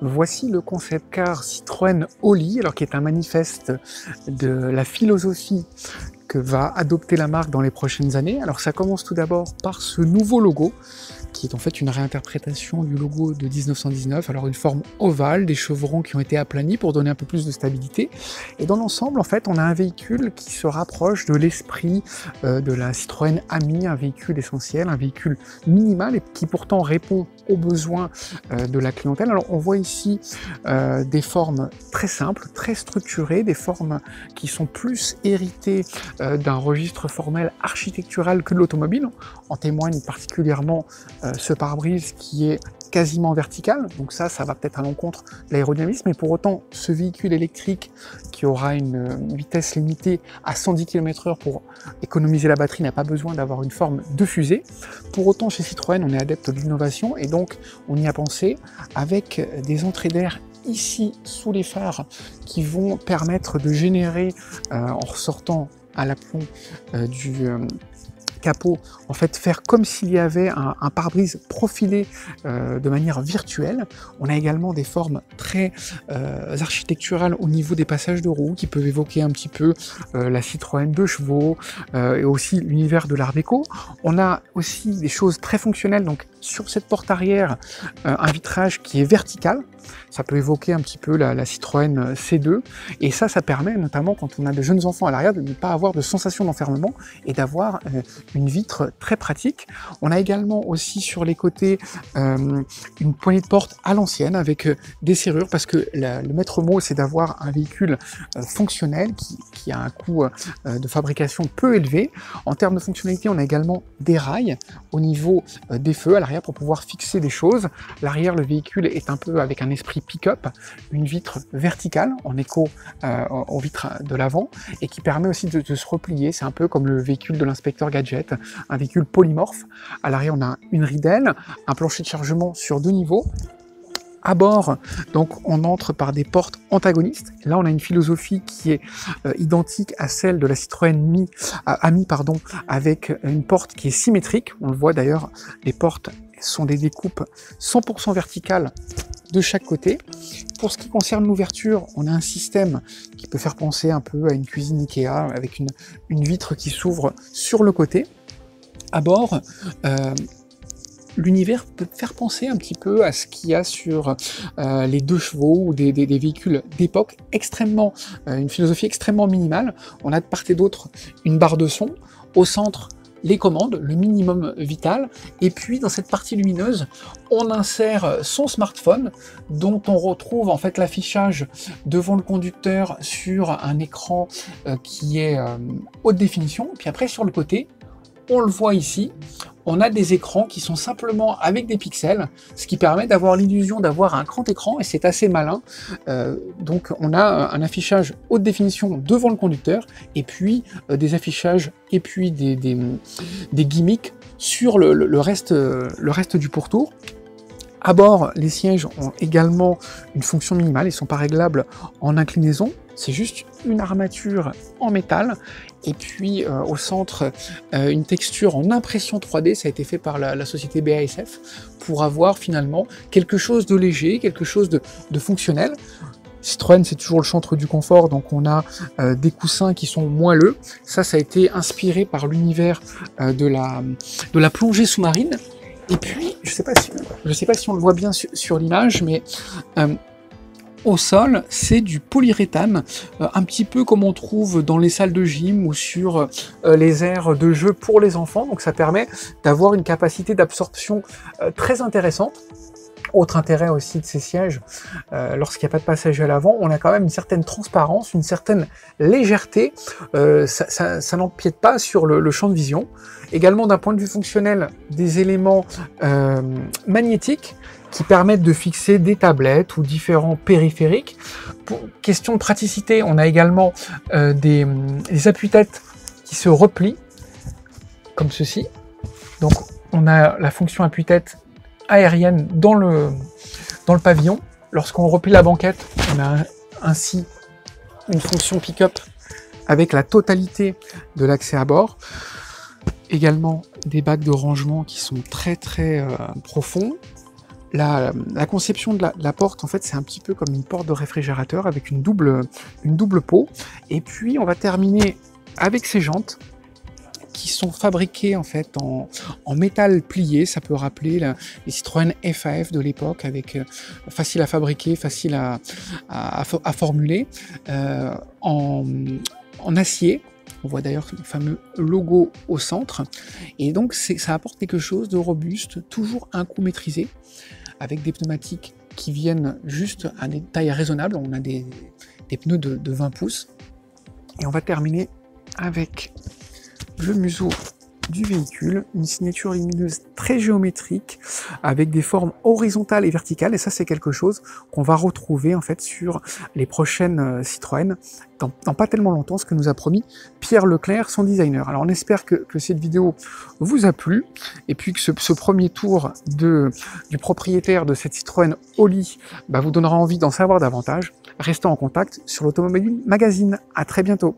Voici le concept car Citroën Oli, alors qui est un manifeste de la philosophie que va adopter la marque dans les prochaines années. Alors ça commence tout d'abord par ce nouveau logo, qui est en fait une réinterprétation du logo de 1919, alors une forme ovale, des chevrons qui ont été aplanis pour donner un peu plus de stabilité. Et dans l'ensemble, en fait, on a un véhicule qui se rapproche de l'esprit de la Citroën Ami, un véhicule essentiel, un véhicule minimal et qui pourtant répond aux besoins de la clientèle. Alors on voit ici des formes très simples, très structurées, des formes qui sont plus héritées d'un registre formel architectural que de l'automobile. En témoigne particulièrement ce pare-brise qui est quasiment vertical, donc ça va peut-être à l'encontre de l'aérodynamisme, mais pour autant, ce véhicule électrique qui aura une vitesse limitée à 110 km/h pour économiser la batterie n'a pas besoin d'avoir une forme de fusée. Pour autant, chez Citroën, on est adepte de l'innovation et donc on y a pensé avec des entrées d'air ici sous les phares qui vont permettre de générer en ressortant à l'aplomb du capot, en fait faire comme s'il y avait un pare-brise profilé de manière virtuelle. On a également des formes très architecturales au niveau des passages de roues qui peuvent évoquer un petit peu la Citroën 2 chevaux et aussi l'univers de l'Art déco. On a aussi des choses très fonctionnelles, donc sur cette porte arrière, un vitrage qui est vertical. Ça peut évoquer un petit peu la Citroën C2 et ça permet notamment quand on a de jeunes enfants à l'arrière de ne pas avoir de sensation d'enfermement et d'avoir une vitre très pratique. On a également aussi sur les côtés une poignée de porte à l'ancienne avec des serrures parce que le maître mot c'est d'avoir un véhicule fonctionnel qui a un coût de fabrication peu élevé. En termes de fonctionnalité, on a également des rails au niveau des feux à l'arrière pour pouvoir fixer des choses. L'arrière, le véhicule est un peu avec un esprit pick-up, une vitre verticale en écho aux vitres de l'avant et qui permet aussi de se replier. C'est un peu comme le véhicule de l'inspecteur Gadget, un véhicule polymorphe. À l'arrière, on a une ridelle, un plancher de chargement sur 2 niveaux. À bord, donc, on entre par des portes antagonistes. Là, on a une philosophie qui est identique à celle de la Citroën Ami, avec une porte qui est symétrique. On le voit d'ailleurs, les portes sont des découpes 100% verticales de chaque côté. Pour ce qui concerne l'ouverture, on a un système qui peut faire penser un peu à une cuisine Ikea avec une vitre qui s'ouvre sur le côté. À bord, l'univers peut faire penser un petit peu à ce qu'il y a sur les 2 chevaux ou des véhicules d'époque, une philosophie extrêmement minimale. On a de part et d'autre une barre de son, au centre les commandes, le minimum vital, et puis dans cette partie lumineuse, on insère son smartphone, dont on retrouve en fait l'affichage devant le conducteur sur un écran qui est haute définition, puis après sur le côté, on le voit ici, on a des écrans qui sont simplement avec des pixels, ce qui permet d'avoir l'illusion d'avoir un grand écran, et c'est assez malin. Donc on a un affichage haute définition devant le conducteur, et puis des affichages, et puis des gimmicks sur le reste du pourtour. À bord, les sièges ont également une fonction minimale, ils ne sont pas réglables en inclinaison, c'est juste une armature en métal, et puis au centre, une texture en impression 3D, ça a été fait par la société BASF, pour avoir finalement quelque chose de léger, quelque chose de fonctionnel. Citroën, c'est toujours le chantre du confort, donc on a des coussins qui sont moelleux. Ça a été inspiré par l'univers de la plongée sous-marine. Et puis, je sais pas si on le voit bien sur l'image, mais au sol, c'est du polyuréthane, un petit peu comme on trouve dans les salles de gym ou sur les aires de jeu pour les enfants. Donc ça permet d'avoir une capacité d'absorption très intéressante. Autre intérêt aussi de ces sièges, lorsqu'il n'y a pas de passager à l'avant, on a quand même une certaine transparence, une certaine légèreté, ça n'empiète pas sur le champ de vision. Également d'un point de vue fonctionnel, des éléments magnétiques qui permettent de fixer des tablettes ou différents périphériques. Pour question de praticité, on a également des appuie-têtes qui se replient, comme ceci. Donc on a la fonction appuie-tête aérienne dans le pavillon. Lorsqu'on replie la banquette, on a ainsi une fonction pick-up avec la totalité de l'accès à bord. Également des bacs de rangement qui sont très profonds. La conception de la porte, en fait, c'est un petit peu comme une porte de réfrigérateur avec une double peau. Et puis, on va terminer avec ces jantes qui sont fabriquées en fait en métal plié. Ça peut rappeler les Citroën FAF de l'époque, avec facile à fabriquer, facile à formuler, en acier. On voit d'ailleurs le fameux logo au centre. Et donc, ça apporte quelque chose de robuste, toujours un coup maîtrisé, avec des pneumatiques qui viennent juste à des tailles raisonnables. On a des pneus de 20 pouces. Et on va terminer avec le museau du véhicule, une signature lumineuse très géométrique avec des formes horizontales et verticales, et ça c'est quelque chose qu'on va retrouver en fait sur les prochaines Citroën dans pas tellement longtemps, ce que nous a promis Pierre Leclerc, son designer. Alors on espère que cette vidéo vous a plu, et puis que ce premier tour du propriétaire de cette Citroën Oli vous donnera envie d'en savoir davantage. Restez en contact sur l'Automobile Magazine. À très bientôt.